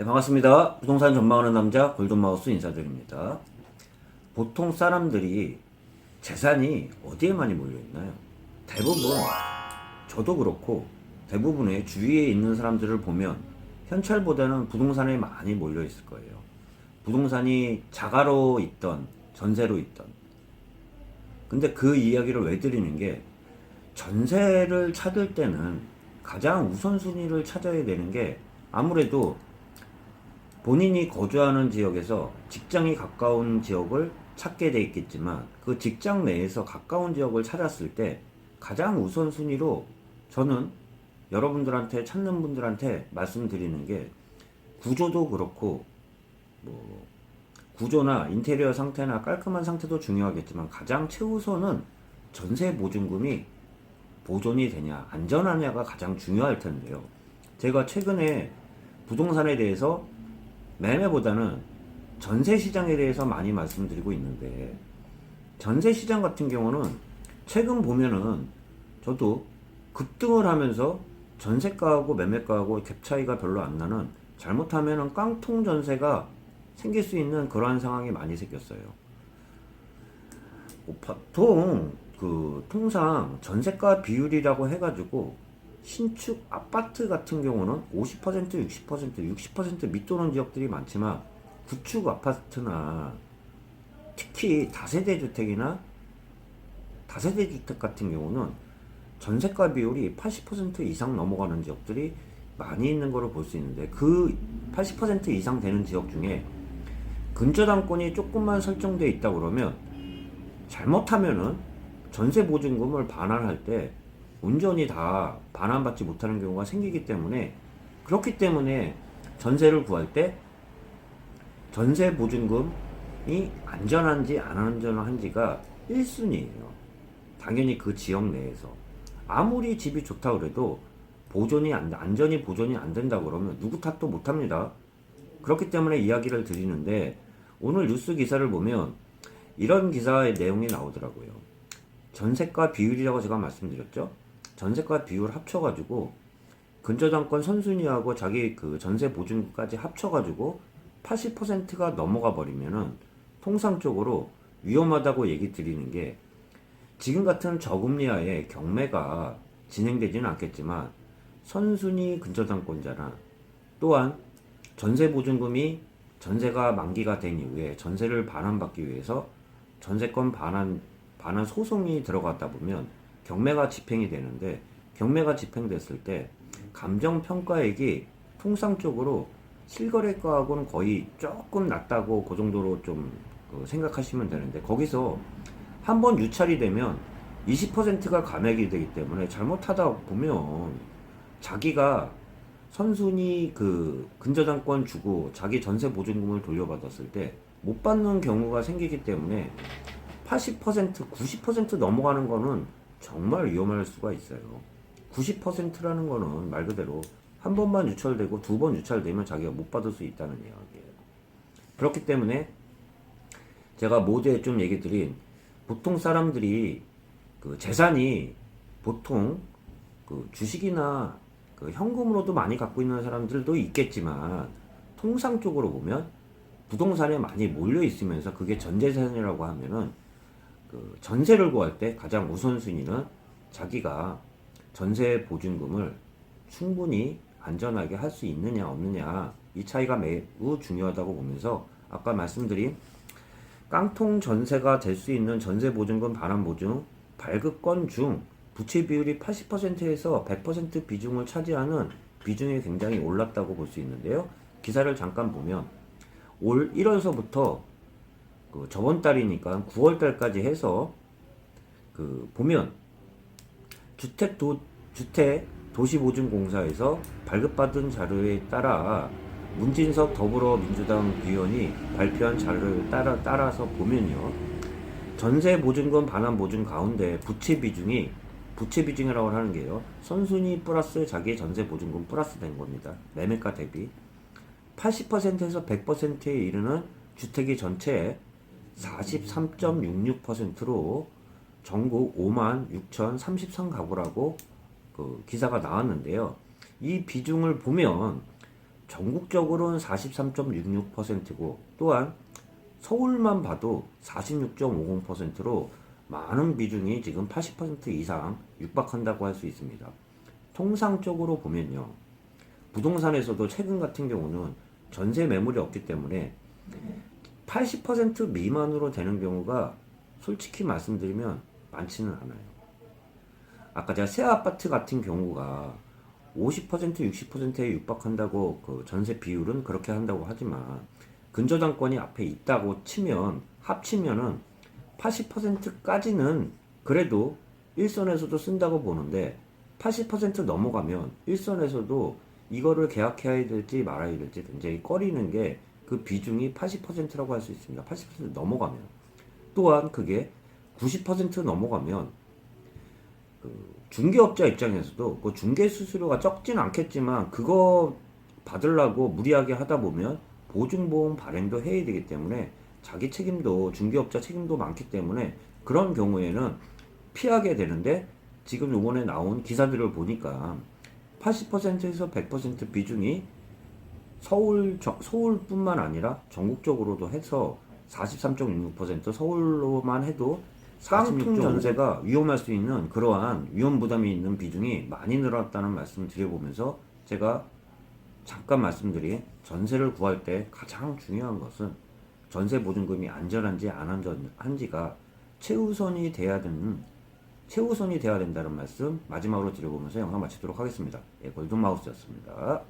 네, 반갑습니다. 부동산 전망하는 남자 골든마우스 인사드립니다. 보통 사람들이 재산이 어디에 많이 몰려있나요? 대부분, 저도 그렇고 대부분의 주위에 있는 사람들을 보면 현찰보다는 부동산에 많이 몰려있을 거예요. 부동산이 자가로 있던 전세로 있던. 근데 그 이야기를 왜 드리는 게, 전세를 찾을 때는 가장 우선순위를 찾아야 되는 게, 아무래도 본인이 거주하는 지역에서 직장이 가까운 지역을 찾게 돼 있겠지만, 그 직장 내에서 가까운 지역을 찾았을 때 가장 우선순위로 저는 여러분들한테, 찾는 분들한테 말씀드리는 게, 구조도 그렇고 뭐 구조나 인테리어 상태나 깔끔한 상태도 중요하겠지만, 가장 최우선은 전세 보증금이 보존이 되냐 안전하냐가 가장 중요할 텐데요. 제가 최근에 부동산에 대해서, 매매보다는 전세 시장에 대해서 많이 말씀드리고 있는데, 전세 시장 같은 경우는 최근 보면은 저도 급등을 하면서 전세가하고 매매가하고 갭 차이가 별로 안 나는, 잘못하면은 깡통 전세가 생길 수 있는 그러한 상황이 많이 생겼어요. 보통 통상 전세가 비율이라고 해가지고 신축 아파트 같은 경우는 50%, 60% 밑도는 지역들이 많지만, 구축 아파트나 특히 다세대 주택이나 다세대 주택 같은 경우는 전세가 비율이 80% 이상 넘어가는 지역들이 많이 있는 거를 볼 수 있는데, 그 80% 이상 되는 지역 중에 근저당권이 조금만 설정되어 있다 그러면, 잘못하면은 전세 보증금을 반환할 때 온전히 다 반환받지 못하는 경우가 생기기 때문에, 그렇기 때문에 전세를 구할 때 전세 보증금이 안전한지 안 안전한지가 1순위예요. 당연히 그 지역 내에서 아무리 집이 좋다 그래도 안전이 보존이 안 된다 그러면 누구 탓도 못 합니다. 그렇기 때문에 이야기를 드리는데, 오늘 뉴스 기사를 보면 이런 기사의 내용이 나오더라고요. 전세가 비율이라고 제가 말씀드렸죠. 전세가 비율 합쳐가지고 근저당권 선순위하고 자기 그 전세 보증까지 합쳐가지고 80%가 넘어가 버리면은, 통상적으로 위험하다고 얘기 드리는 게, 지금 같은 저금리하에 경매가 진행되지는 않겠지만, 선순위 근저당권자나, 또한 전세 보증금이, 전세가 만기가 된 이후에 전세를 반환받기 위해서 전세권 반환 소송이 들어갔다 보면 경매가 집행이 되는데, 경매가 집행됐을 때 감정평가액이 통상적으로 실거래가하고는 거의 조금 낮다고, 그 정도로 좀 생각하시면 되는데, 거기서 한번 유찰이 되면 20%가 감액이 되기 때문에, 잘못하다 보면 자기가 선순위 근저당권 주고 자기 전세 보증금을 돌려받았을 때 못 받는 경우가 생기기 때문에, 80%, 90% 넘어가는 거는 정말 위험할 수가 있어요. 90%라는 거는 말 그대로 한 번만 유찰되고 두 번 유찰되면 자기가 못 받을 수 있다는 이야기예요. 그렇기 때문에 제가 모두에 좀 얘기 드린, 보통 사람들이 재산이 보통 주식이나 현금으로도 많이 갖고 있는 사람들도 있겠지만, 통상적으로 보면 부동산에 많이 몰려 있으면서 그게 전재산이라고 하면은, 전세를 구할 때 가장 우선순위는 자기가 전세 보증금을 충분히 안전하게 할 수 있느냐 없느냐, 이 차이가 매우 중요하다고 보면서, 아까 말씀드린 깡통 전세가 될 수 있는 전세 보증금 반환 보증 발급건 중 부채 비율이 80%에서 100% 비중을 차지하는 비중이 굉장히 올랐다고 볼 수 있는데요. 기사를 잠깐 보면 올 1월서부터 저번 달이니까 9월 달까지 해서 보면 주택도시보증공사에서 발급받은 자료에 따라, 문진석 더불어민주당 의원이 발표한 자료를 따라서 보면요, 전세 보증금 반환 보증 가운데 부채 비중이라고 하는 게요, 선순위 플러스 자기의 전세 보증금 플러스 된 겁니다. 매매가 대비 80%에서 100%에 이르는 주택이 전체의 43.66%로 전국 56,033가구라고 기사가 나왔는데요. 이 비중을 보면 전국적으로는 43.66%고 또한 서울만 봐도 46.50%로 많은 비중이 지금 80% 이상 육박한다고 할 수 있습니다. 통상적으로 보면요. 부동산에서도 최근 같은 경우는 전세 매물이 없기 때문에 80% 미만으로 되는 경우가 솔직히 말씀드리면 많지는 않아요. 아까 제가 새 아파트 같은 경우가 50% 60%에 육박한다고 그 전세 비율은 그렇게 한다고 하지만 근저당권이 앞에 있다고 치면 합치면은 80%까지는 그래도 일선에서도 쓴다고 보는데 80% 넘어가면 일선에서도 이거를 계약해야 될지 말아야 될지 굉장히 꺼리는 게 그 비중이 80%라고 할 수 있습니다. 80% 넘어가면 또한 그게 90% 넘어가면 중개업자 입장에서도 그 중개 수수료가 적진 않겠지만 그거 받으려고 무리하게 하다 보면 보증보험 발행도 해야 되기 때문에 자기 책임도 중개업자 책임도 많기 때문에 그런 경우에는 피하게 되는데 지금 요번에 나온 기사들을 보니까 80%에서 100% 비중이 서울뿐만 아니라 전국적으로도 해서 43.66% 서울로만 해도 깡통 전세가 위험할 수 있는 그러한 위험 부담이 있는 비중이 많이 늘었다는 말씀을 드려보면서 제가 잠깐 말씀드린 전세를 구할 때 가장 중요한 것은 전세 보증금이 안전한지 안 안전한지가 최우선이 돼야 된다는 말씀 마지막으로 드려보면서 영상 마치도록 하겠습니다. 골든마우스였습니다.